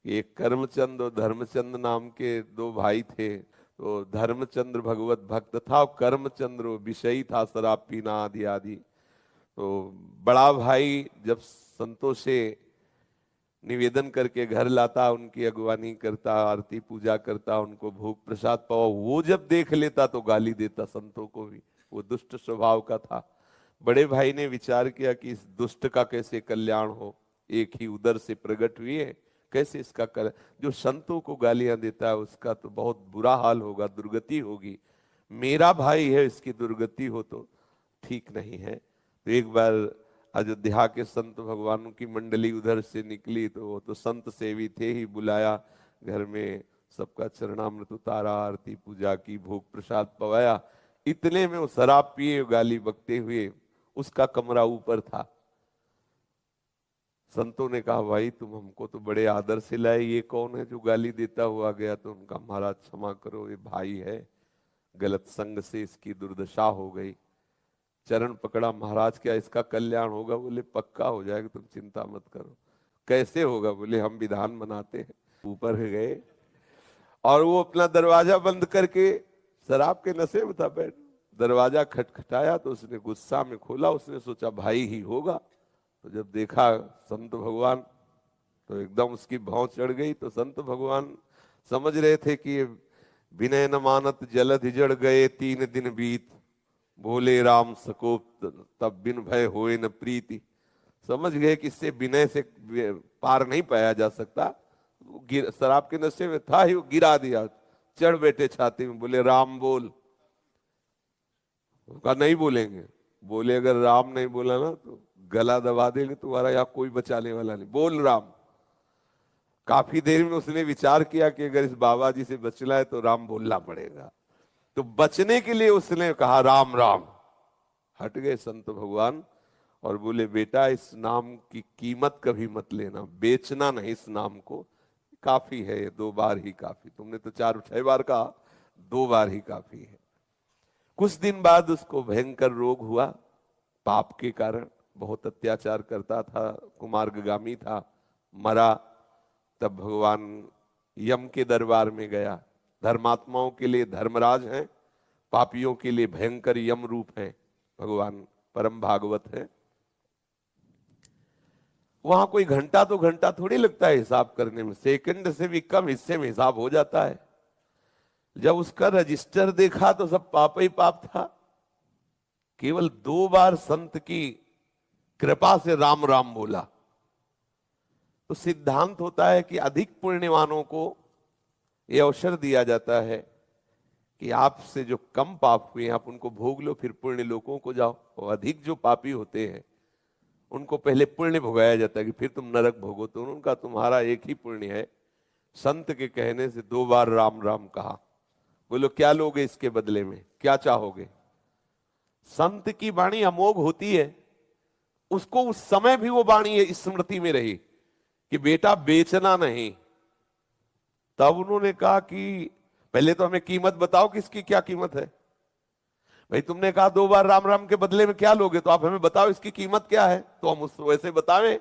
कि एक कर्मचंद और धर्मचंद नाम के दो भाई थे। तो धर्मचंद्र भगवत भक्त था और कर्मचंद्र विषयी था, शराब पीना आदि आदि। तो बड़ा भाई जब संतों से निवेदन करके घर लाता, उनकी अगवानी करता, आरती पूजा करता, उनको भोग प्रसाद पावा, वो जब देख लेता तो गाली देता संतों को भी। वो दुष्ट स्वभाव का था। बड़े भाई ने विचार किया कि इस दुष्ट का कैसे कल्याण हो, एक ही उदर से प्रकट हुए, कैसे इसका जो संतों को गालियां देता है उसका तो बहुत बुरा हाल होगा, दुर्गति होगी। मेरा भाई है, इसकी दुर्गति हो तो ठीक नहीं है। तो एक बार अयोध्या के संत भगवानों की मंडली उधर से निकली, तो वो तो संत सेवी थे ही, बुलाया घर में, सबका चरणामृत उतारा, आरती पूजा की, भोग प्रसाद पवाया। इतने में वो शराब पिए गाली बकते हुए, उसका कमरा ऊपर था। संतों ने कहा भाई तुम हमको तो बड़े आदर से लाए, ये कौन है जो गाली देता हुआ गया? तो उनका महाराज क्षमा करो, ये भाई है, गलत संग से इसकी दुर्दशा हो गई। चरण पकड़ा महाराज, क्या इसका कल्याण होगा? बोले पक्का हो जाएगा, तुम चिंता मत करो। कैसे होगा? बोले हम विधान बनाते हैं। ऊपर गए और वो अपना दरवाजा बंद करके, शराब के नशे में था बैठ, दरवाजा खटखटाया तो उसने गुस्सा में खोला। उसने सोचा भाई ही होगा, तो जब देखा संत भगवान तो एकदम उसकी भौं चढ़ गई। तो संत भगवान समझ रहे थे कि ये विनय न मानत जलध जड़ गए 3 दिन बीत, बोले राम सकोप तब बिन भय होए न प्रीति। समझ गए कि इससे विनय से पार नहीं पाया जा सकता। शराब के नशे में था ही, वो गिरा दिया, चढ़ बैठे छाती में, बोले राम बोल। कहा नहीं बोलेंगे। बोले अगर राम नहीं बोला ना तो गला दबा देंगे तुम्हारा, यहाँ कोई बचाने वाला नहीं, बोल राम। काफी देर में उसने विचार किया कि अगर इस बाबा जी से बचना है तो राम बोलना पड़ेगा। तो बचने के लिए उसने कहा राम राम। हट गए संत भगवान और बोले बेटा इस नाम की कीमत कभी मत लेना, बेचना नहीं इस नाम को, काफी है, 2 बार ही काफी। तुमने तो 4-6 बार कहा, 2 बार ही काफी है। कुछ दिन बाद उसको भयंकर रोग हुआ, पाप के कारण, बहुत अत्याचार करता था, कुमार्गामी था, मरा। तब भगवान यम के दरबार में गया। धर्मात्माओं के लिए धर्मराज हैं, पापियों के लिए भयंकर यम रूप है भगवान, परम भागवत है। वहां कोई घंटा 2 घंटा थोड़ी लगता है हिसाब करने में, सेकंड से भी कम हिस्से में हिसाब हो जाता है। जब उसका रजिस्टर देखा तो सब पाप ही पाप था। केवल 2 बार संत की कृपा से राम राम बोला। तो सिद्धांत होता है कि अधिक पुण्यवानों को यह अवसर दिया जाता है कि आपसे जो कम पाप हुए आप उनको भोग लो, फिर पुण्य लोकों को जाओ। और अधिक जो पापी होते हैं उनको पहले पुण्य भोगाया जाता है कि फिर तुम नरक भोगो। तो उनका तुम्हारा एक ही पुण्य है। संत के कहने से 2 बार राम राम कहा। बोलो क्या लोगे इसके बदले में, क्या चाहोगे? संत की वाणी अमोघ होती है, उसको उस समय भी वो वाणी स्मृति में रही कि बेटा बेचना नहीं। तब उन्होंने कहा कि पहले तो हमें कीमत बताओ कि इसकी क्या कीमत है। भाई तुमने कहा 2 बार राम राम के बदले में क्या लोगे, तो आप हमें बताओ इसकी कीमत क्या है, तो हम उस वैसे बतावें।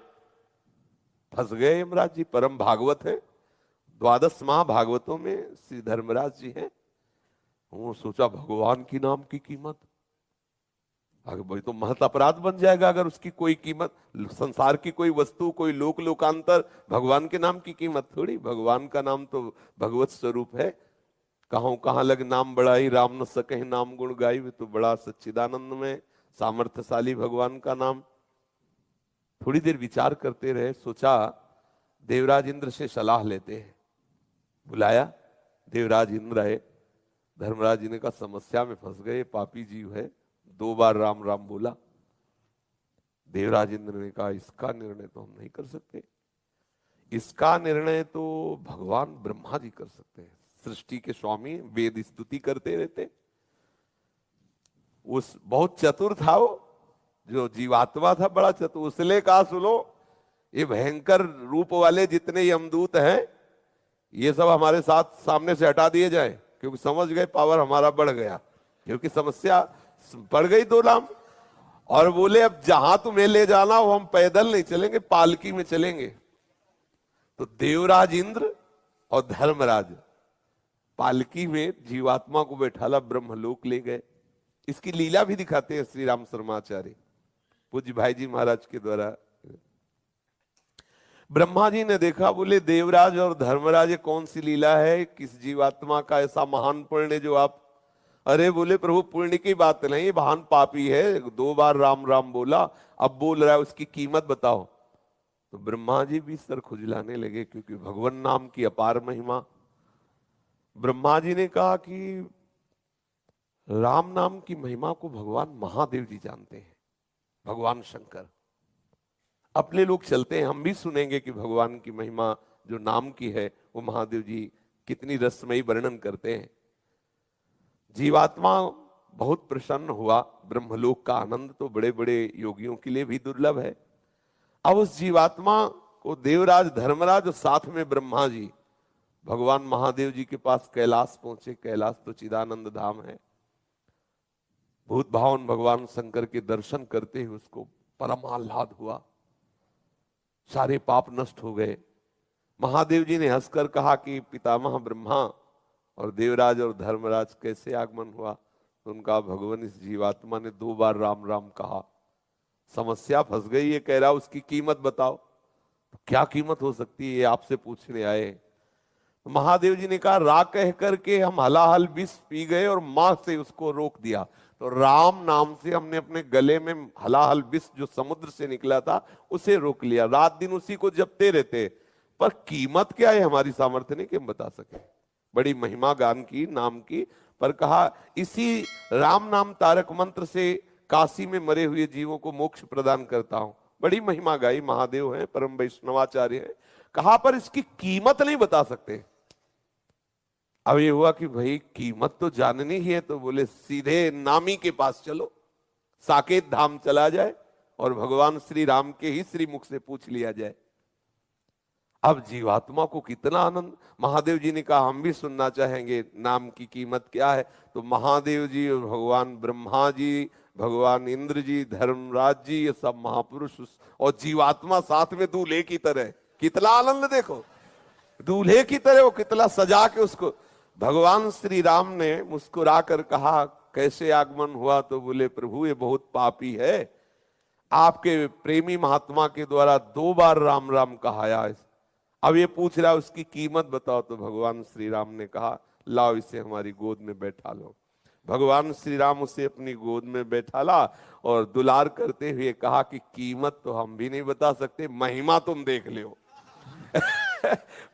फंस गए यमराज जी, परम भागवत है, 12 महाभागवतों में श्री धर्मराज जी हैं। वो सोचा भगवान की नाम की कीमत, अगर भाई तो महत अपराध बन जाएगा अगर उसकी कोई कीमत, संसार की कोई वस्तु, कोई लोक लोकांतर, भगवान के नाम की कीमत थोड़ी। भगवान का नाम तो भगवत स्वरूप है। कहां कहां लग नाम बड़ाई, राम न सके नाम गुण गाई। तो बड़ा सच्चिदानंद में सामर्थ्यशाली भगवान का नाम। थोड़ी देर विचार करते रहे, सोचा देवराज इंद्र से सलाह लेते हैं। बुलाया, देवराज इंद्र आए। धर्मराज जी ने कहा समस्या में फंस गए, पापी जीव है, 2 बार राम राम बोला। देवराज इंद्र ने कहा इसका निर्णय तो हम नहीं कर सकते, इसका निर्णय तो भगवान ब्रह्मा जी कर सकते हैं, सृष्टि के स्वामी, वेद स्तुति करते रहते। उस बहुत चतुर था वो, जो जीवात्मा था बड़ा चतुर। उसने कहा सुनो, ये भयंकर रूप वाले जितने यमदूत हैं ये सब हमारे साथ सामने से हटा दिए जाए, क्योंकि समझ गए पावर हमारा बढ़ गया, क्योंकि समस्या पड़ गई 2 नाम। और बोले अब जहां तुम्हें ले जाना हो हम पैदल नहीं चलेंगे, पालकी में चलेंगे। तो देवराज इंद्र और धर्मराज पालकी में जीवात्मा को बैठाला ब्रह्मलोक ले गए। इसकी लीला भी दिखाते हैं श्री राम शर्माचार्य पूज्य भाई जी महाराज के द्वारा। ब्रह्मा जी ने देखा, बोले देवराज और धर्मराज कौन सी लीला है, किस जीवात्मा का ऐसा महान पुण्य जो आप, अरे बोले प्रभु पुण्य की बात नहीं, महान पापी है, 2 बार राम राम बोला, अब बोल रहा है, उसकी कीमत बताओ। तो ब्रह्मा जी भी सर खुजलाने लगे, क्योंकि भगवान नाम की अपार महिमा। ब्रह्मा जी ने कहा कि राम नाम की महिमा को भगवान महादेव जी जानते हैं, भगवान शंकर। अपने लोग चलते हैं, हम भी सुनेंगे कि भगवान की महिमा जो नाम की है वो महादेव जी कितनी रसमयी वर्णन करते हैं। जीवात्मा बहुत प्रसन्न हुआ। ब्रह्मलोक का आनंद तो बड़े बड़े योगियों के लिए भी दुर्लभ है। अब उस जीवात्मा को देवराज धर्मराज और साथ में ब्रह्मा जी भगवान महादेव जी के पास कैलाश पहुंचे। कैलाश तो चिदानंद धाम है। भूत भावन भगवान शंकर के दर्शन करते हुए उसको परम आह्लाद हुआ, सारे पाप नष्ट हो गए। महादेव जी ने हंसकर कहा कि पितामह ब्रह्मा और देवराज और धर्मराज कैसे आगमन हुआ। तो उनका भगवान इस जीवात्मा ने 2 बार राम राम कहा, समस्या फंस गई। ये कह रहा उसकी कीमत बताओ। तो क्या कीमत हो सकती है, ये आपसे पूछने आए। तो महादेव जी ने कहा रा कह करके हम हलाहल विष पी गए और मां से उसको रोक दिया। तो राम नाम से हमने अपने गले में हलाहल विष जो समुद्र से निकला था उसे रोक लिया। रात दिन उसी को जपते रहते, पर कीमत क्या है हमारी सामर्थ्य नहीं कि हम बता सके। बड़ी महिमा गान की नाम की, पर कहा इसी राम नाम तारक मंत्र से काशी में मरे हुए जीवों को मोक्ष प्रदान करता हूं। बड़ी महिमा गाई। महादेव हैं, परम वैष्णवाचार्य हैं। कहा पर इसकी कीमत नहीं बता सकते। अब ये हुआ कि भाई कीमत तो जाननी ही है। तो बोले सीधे नामी के पास चलो, साकेत धाम चला जाए और भगवान श्री राम के ही श्री मुख से पूछ लिया जाए। अब जीवात्मा को कितना आनंद। महादेव जी ने कहा हम भी सुनना चाहेंगे, नाम की कीमत क्या है। तो महादेव जी और भगवान ब्रह्मा जी, भगवान इंद्र जी, धर्मराज जी, ये सब महापुरुष और जीवात्मा साथ में दूल्हे की तरह। कितना आनंद देखो, दूल्हे की तरह वो कितना सजा के उसको। भगवान श्री राम ने मुस्कुरा कर कहा कैसे आगमन हुआ। तो बोले प्रभु ये बहुत पापी है, आपके प्रेमी महात्मा के द्वारा 2 बार राम राम कहाया। अब ये पूछ रहा है उसकी कीमत बताओ। तो भगवान श्री राम ने कहा लाओ इसे हमारी गोद में बैठा लो। भगवान श्री राम उसे अपनी गोद में बैठा ला और दुलार करते हुए कहा कि कीमत तो हम भी नहीं बता सकते, महिमा तुम देख लो।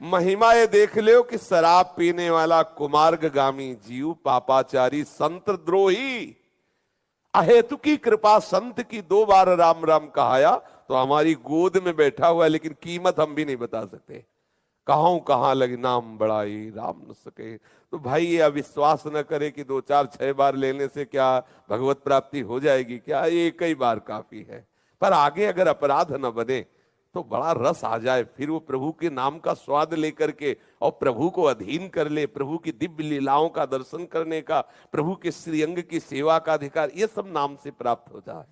महिमा ये देख लो कि शराब पीने वाला कुमार्गामी जीव, पापाचारी, संत द्रोही, अहेतु की कृपा संत की 2 बार राम राम कहाया तो हमारी गोद में बैठा हुआ है, लेकिन कीमत हम भी नहीं बता सकते। कहां लगे नाम बड़ाई राम न सके। तो भाई ये अविश्वास न करे कि 2 4 6 बार लेने से क्या भगवत प्राप्ति हो जाएगी। क्या ये कई बार काफी है। पर आगे अगर अपराध न बने तो बड़ा रस आ जाए, फिर वो प्रभु के नाम का स्वाद लेकर के और प्रभु को अधीन कर ले, प्रभु की दिव्य लीलाओं का दर्शन करने का, प्रभु के श्रीअंग की सेवा का अधिकार, ये सब नाम से प्राप्त हो जाए।